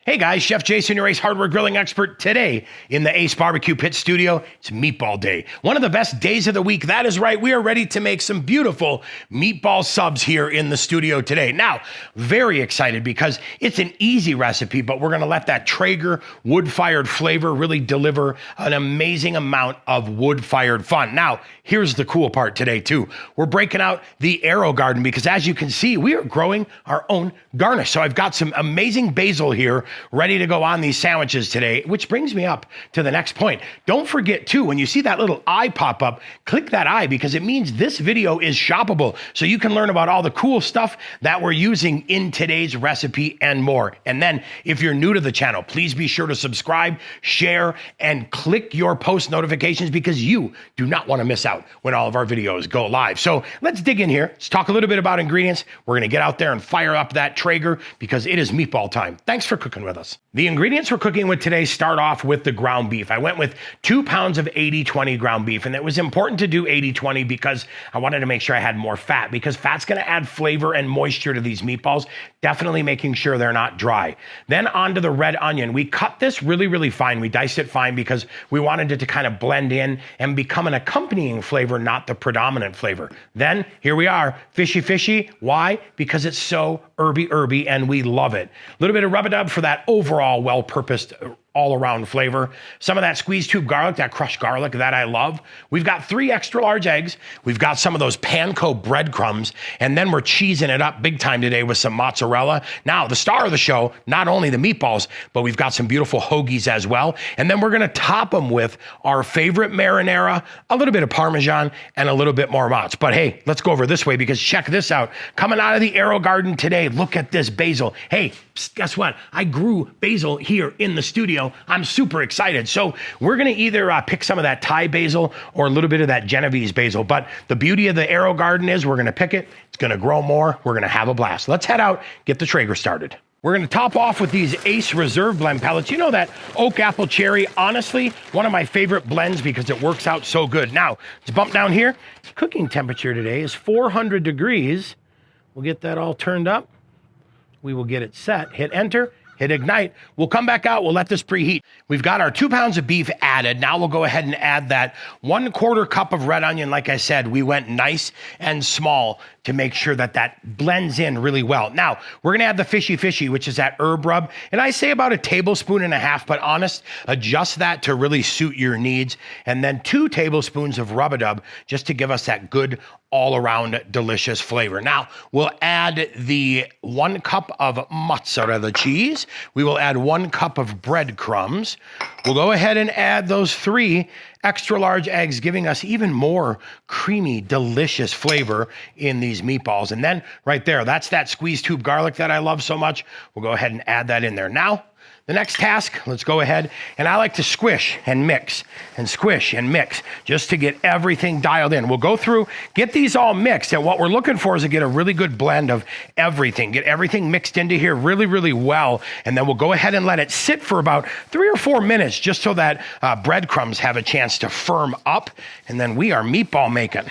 Hey guys, Chef Jason, your Ace Hardware Grilling expert. Today in the Ace Barbecue Pit Studio, it's Meatball Day. One of the best days of the week. That is right, we are ready to make some beautiful meatball subs here in the studio today. Now, very excited because it's an easy recipe, but we're gonna let that Traeger wood-fired flavor really deliver an amazing amount of wood-fired fun. Now, here's the cool part today too. We're breaking out the Arrow Garden because as you can see, we are growing our own garnish. So I've got some amazing basil here ready to go on these sandwiches today, which brings me up to the next point. Don't forget too, when you see that little eye pop up, click that eye because it means this video is shoppable. So you can learn about all the cool stuff that we're using in today's recipe and more. And then if you're new to the channel, please be sure to subscribe, share, and click your post notifications because you do not want to miss out when all of our videos go live. So let's dig in here. Let's talk a little bit about ingredients. We're going to get out there and fire up that Traeger because it is meatball time. Thanks for cooking with us. The ingredients we're cooking with today start off with the ground beef. I went with 2 pounds of 80-20 ground beef, and it was important to do 80-20 because I wanted to make sure I had more fat because fat's going to add flavor and moisture to these meatballs, definitely making sure they're not dry. Then onto the red onion. We cut this really, really fine. We diced it fine because we wanted it to kind of blend in and become an accompanying flavor, not the predominant flavor. Then here we are, fishy fishy. Why? Because it's so herby and we love it. A little bit of rub-a-dub for that overall well-purposed all-around flavor. Some of that squeezed tube garlic, that crushed garlic that I love. We've got 3 extra large eggs. We've got some of those panko breadcrumbs, and then we're cheesing it up big time today with some mozzarella. Now, the star of the show, not only the meatballs, but we've got some beautiful hoagies as well. And then we're gonna top them with our favorite marinara, a little bit of Parmesan, and a little bit more mozz. But hey, let's go over this way because check this out. Coming out of the Arrow Garden today, look at this basil. Hey, guess what? I grew basil here in the studio. I'm super excited. So we're going to either pick some of that Thai basil or a little bit of that Genovese basil. But the beauty of the Arrow Garden is we're going to pick it. It's going to grow more. We're going to have a blast. Let's head out, get the Traeger started. We're going to top off with these Ace Reserve Blend pellets. You know that oak apple cherry, honestly, one of my favorite blends because it works out so good. Now, let's bump down here. Cooking temperature today is 400 degrees. We'll get that all turned up. We will get it set, hit enter, hit ignite. We'll come back out, we'll let this preheat. We've got our 2 pounds of beef added. Now we'll go ahead and add that 1/4 cup of red onion. Like I said, we went nice and small to make sure that that blends in really well. Now, we're gonna add the fishy fishy, which is that herb rub. And I say about 1.5 tablespoons, but honest, adjust that to really suit your needs. And then 2 tablespoons of rub-a-dub just to give us that good all-around delicious flavor. Now, we'll add the 1 cup of mozzarella cheese. We will add 1 cup of breadcrumbs. We'll go ahead and add those 3 extra large eggs, giving us even more creamy, delicious flavor in these meatballs. And then right there, that's that squeezed tube garlic that I love so much. We'll go ahead and add that in there. Now, the next task, let's go ahead, and I like to squish and mix and squish and mix just to get everything dialed in. We'll go through, get these all mixed, and what we're looking for is to get a really good blend of everything, get everything mixed into here really, really well, and then we'll go ahead and let it sit for about 3 or 4 minutes just so that breadcrumbs have a chance to firm up, and then we are meatball making.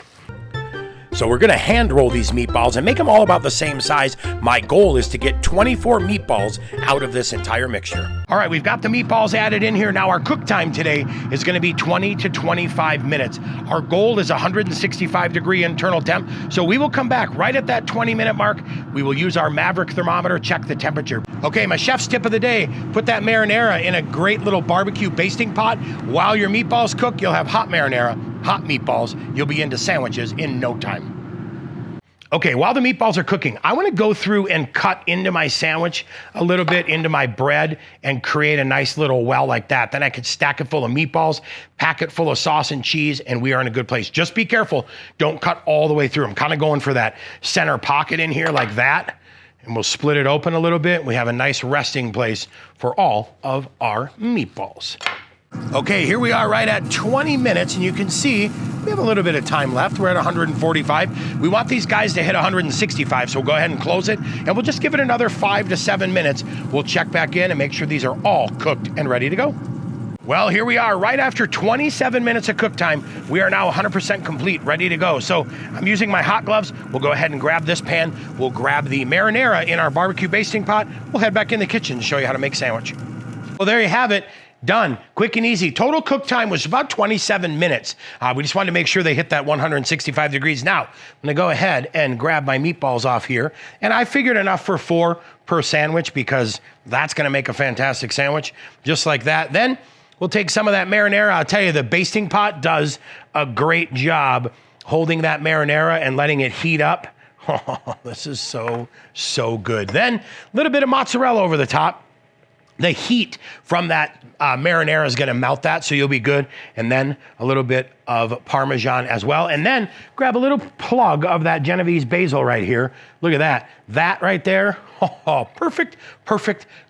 So we're gonna hand roll these meatballs and make them all about the same size. My goal is to get 24 meatballs out of this entire mixture. All right, we've got the meatballs added in here. Now our cook time today is gonna be 20 to 25 minutes. Our goal is 165-degree internal temp. So we will come back right at that 20-minute mark. We will use our Maverick thermometer, check the temperature. Okay, my chef's tip of the day, put that marinara in a great little barbecue basting pot. While your meatballs cook, you'll have hot marinara, hot meatballs. You'll be into sandwiches in no time. Okay, while the meatballs are cooking, I want to go through and cut into my sandwich a little bit, into my bread, and create a nice little well like that. Then I could stack it full of meatballs, pack it full of sauce and cheese, and we are in a good place. Just be careful, don't cut all the way through. I'm kind of going for that center pocket in here like that, and we'll split it open a little bit. We have a nice resting place for all of our meatballs. Okay, here we are right at 20 minutes, and you can see we have a little bit of time left. We're at 145. We want these guys to hit 165, so we'll go ahead and close it, and we'll just give it another 5 to 7 minutes. We'll check back in and make sure these are all cooked and ready to go. Well, here we are, right after 27 minutes of cook time. We are now 100% complete, ready to go. So I'm using my hot gloves. We'll go ahead and grab this pan. We'll grab the marinara in our barbecue basting pot. We'll head back in the kitchen to show you how to make a sandwich. Well, there you have it. Done, quick and easy. Total cook time was about 27 minutes. We just wanted to make sure they hit that 165 degrees. Now, I'm gonna go ahead and grab my meatballs off here. And I figured enough for 4 per sandwich because that's gonna make a fantastic sandwich, just like that. Then we'll take some of that marinara. I'll tell you, the basting pot does a great job holding that marinara and letting it heat up. Oh, this is so good. Then a little bit of mozzarella over the top. The heat from that marinara is gonna melt that, so you'll be good. And then a little bit of Parmesan as well. And then grab a little plug of that Genovese basil right here. Look at that. That right there, oh, perfect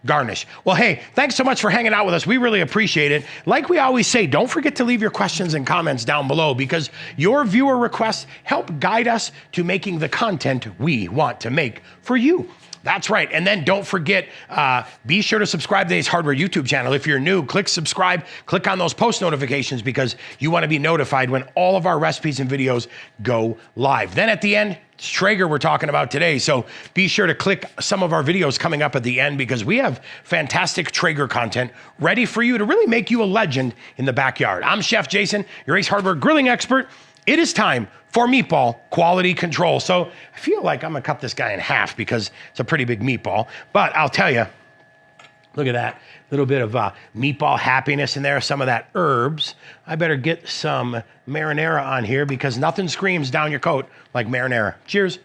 garnish. Well, hey, thanks so much for hanging out with us. We really appreciate it. Like we always say, don't forget to leave your questions and comments down below because your viewer requests help guide us to making the content we want to make for you. That's right. And then don't forget, be sure to subscribe to Ace Hardware YouTube channel. If you're new, click subscribe, click on those post notifications because you want to be notified when all of our recipes and videos go live. Then at the end, it's Traeger we're talking about today. So be sure to click some of our videos coming up at the end because we have fantastic Traeger content ready for you to really make you a legend in the backyard. I'm Chef Jason, your Ace Hardware grilling expert. It is time for meatball quality control. So I feel like I'm gonna cut this guy in half because it's a pretty big meatball, but I'll tell you, look at that, little bit of meatball happiness in there, some of that herbs. I better get some marinara on here because nothing screams down your coat like marinara. Cheers.